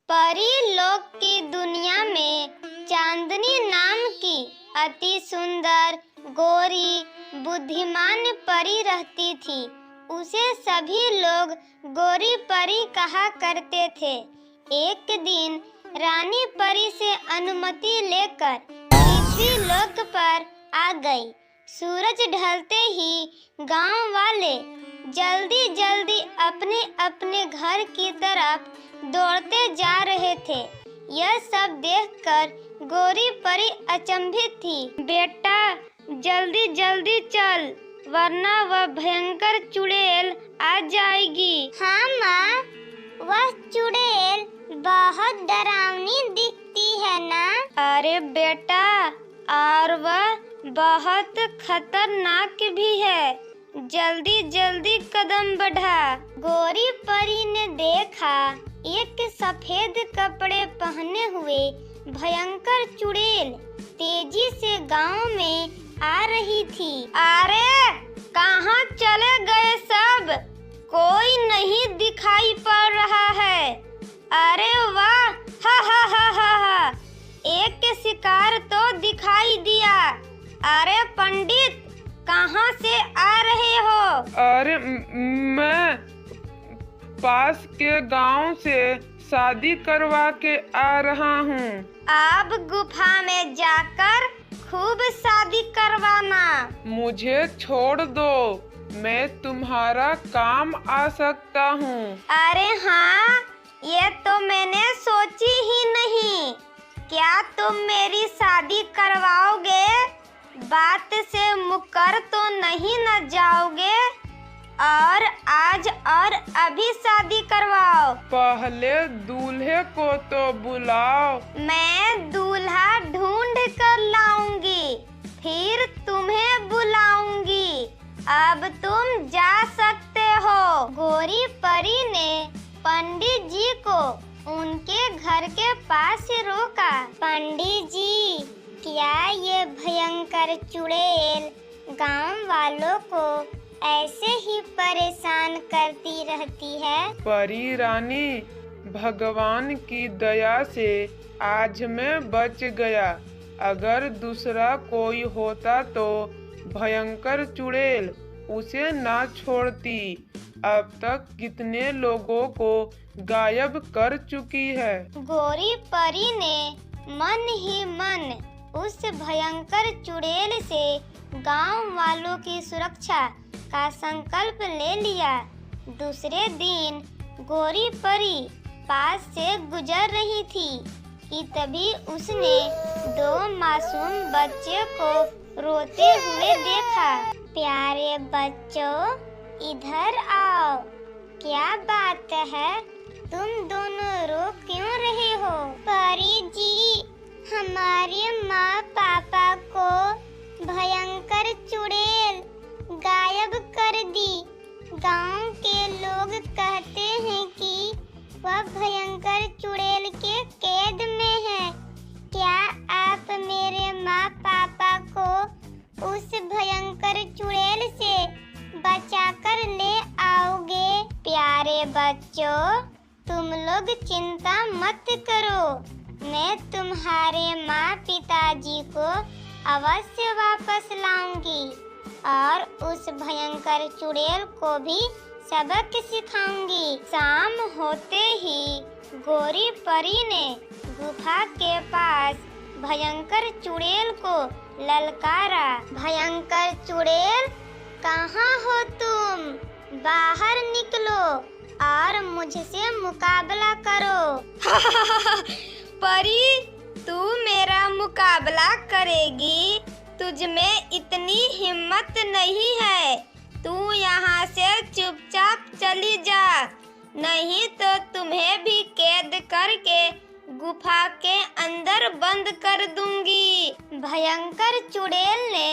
परी लोक की दुनिया में चांदनी नाम की अति सुंदर, गोरी, बुद्धिमान परी रहती थी। उसे सभी लोग गोरी परी कहा करते थे। एक दिन रानी परी से अनुमति लेकर पृथ्वी लोक पर आ गई। सूरज ढलते ही गांव वाले जल्दी जल्दी अपने अपने घर की तरफ दौड़ते जा रहे थे। यह सब देखकर गोरी परी अचंभित थी। बेटा, जल्दी जल्दी चल, वरना वह भयंकर चुड़ैल आ जाएगी। हाँ माँ, वह चुड़ैल बहुत डरावनी दिखती है ना? अरे बेटा, और वह बहुत खतरनाक भी है। जल्दी जल्दी कदम बढ़ा। गोरी परी ने देखा एक सफेद कपड़े पहने हुए भयंकर चुड़ैल तेजी से गांव में आ रही थी। अरे कहाँ चले गए सब? कोई नहीं दिखाई पड़ रहा है। अरे वाह, हा हा हा हा हा, एक शिकार तो दिखाई दिया। अरे पंडित, कहाँ से आ रहे हो? अरे मैं पास के गांव से शादी करवा के आ रहा हूँ। अब गुफा में जाकर खूब शादी करवाना। मुझे छोड़ दो, मैं तुम्हारा काम आ सकता हूँ। अरे हाँ, ये तो मैंने सोची ही नहीं। क्या तुम मेरी शादी करवाओगे? बात से मुकर तो नहीं न जाओगे? और आज और अभी शादी करवाओ। पहले दूल्हे को तो बुलाओ। मैं दूल्हा ढूंढ कर लाऊंगी, फिर तुम्हें बुलाऊंगी। अब तुम जा सकते हो। गोरी परी ने पंडित जी को उनके घर के पास रोका। पंडित जी, क्या ये भयंकर चुड़ैल गांव वालों को ऐसे ही परेशान करती रहती है? परी रानी, भगवान की दया से आज मैं बच गया। अगर दूसरा कोई होता तो भयंकर चुड़ैल उसे ना छोड़ती। अब तक कितने लोगों को गायब कर चुकी है। गोरी परी ने मन ही मन उस भयंकर चुड़ैल से गांव वालों की सुरक्षा का संकल्प ले लिया। दूसरे दिन गोरी परी पास से गुजर रही थी कि तभी उसने दो मासूम बच्चे को रोते हुए देखा। प्यारे बच्चों, इधर आओ। क्या बात है, तुम दोनों रो क्यों रहे हो? परी जी, हमारे माँ पापा को भयंकर चुड़ैल गायब कर दी। गांव के लोग कहते हैं कि वह भयंकर चुड़ैल के कैद में है। क्या आप मेरे माँ पापा को उस भयंकर चुड़ैल से बचाकर ले आओगे? प्यारे बच्चों, तुम लोग चिंता मत करो। मैं तुम्हारे माँ पिताजी को अवश्य वापस लाऊंगी और उस भयंकर चुड़ैल को भी सबक सिखाऊंगी। शाम होते ही गोरी परी ने गुफा के पास भयंकर चुड़ैल को ललकारा। भयंकर चुड़ैल, कहाँ हो तुम? बाहर निकलो और मुझसे मुकाबला करो। परी, तू मेरा मुकाबला करेगी? तुझ में इतनी हिम्मत नहीं है। तू यहाँ से चुपचाप चली जा, नहीं तो तुम्हें भी कैद करके गुफा के अंदर बंद कर दूंगी। भयंकर चुड़ैल ने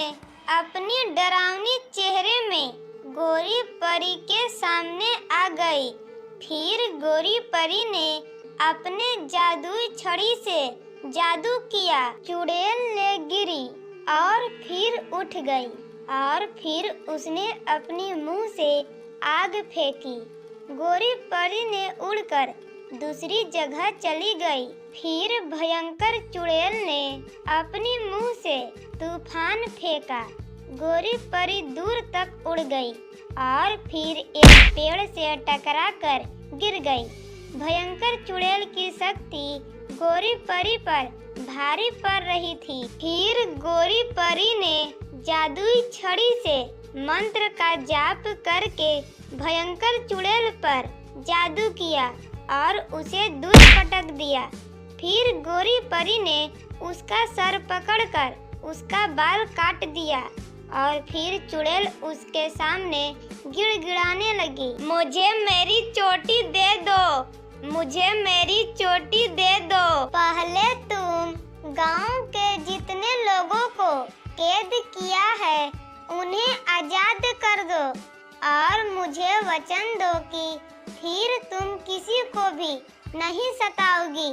अपनी डरावनी चेहरे में गोरी परी के सामने आ गई। फिर गोरी परी ने अपने जादुई छड़ी से जादू किया। चुड़ैल ने गिरी और फिर उठ गई और फिर उसने अपनी मुंह से आग फेंकी। गोरी परी ने उड़कर दूसरी जगह चली गई। फिर भयंकर चुड़ैल ने अपनी मुंह से तूफान फेंका। गोरी परी दूर तक उड़ गई और फिर एक पेड़ से टकराकर गिर गई। भयंकर चुड़ैल की शक्ति गोरी परी पर भारी पड़ रही थी। फिर गोरी परी ने जादुई छड़ी से मंत्र का जाप करके भयंकर चुड़ैल पर जादू किया और उसे दूर पटक दिया। फिर गोरी परी ने उसका सर पकड़कर उसका बाल काट दिया और फिर चुड़ैल उसके सामने गिड़गिड़ाने लगी, मुझे मेरी चोटी दे दो, मुझे मेरी चोटी दे दो। पहले तुम गांव के जितने लोगों को कैद किया है उन्हें आजाद कर दो और मुझे वचन दो कि फिर तुम किसी को भी नहीं सताओगी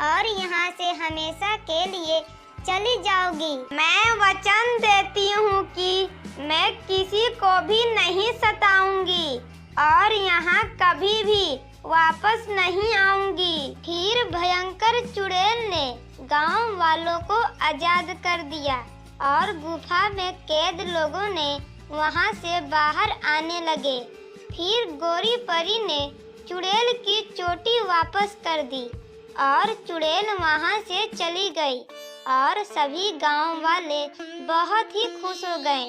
और यहाँ से हमेशा के लिए चली जाओगी। मैं वचन देती हूँ कि मैं किसी को भी नहीं सताऊंगी और यहाँ कभी भी वापस नहीं आऊंगी। फिर भयंकर चुड़ैल ने गांव वालों को आजाद कर दिया और गुफा में कैद लोगों ने वहां से बाहर आने लगे। फिर गोरी परी ने चुड़ैल की चोटी वापस कर दी और चुड़ैल वहां से चली गई और सभी गांव वाले बहुत ही खुश हो गए।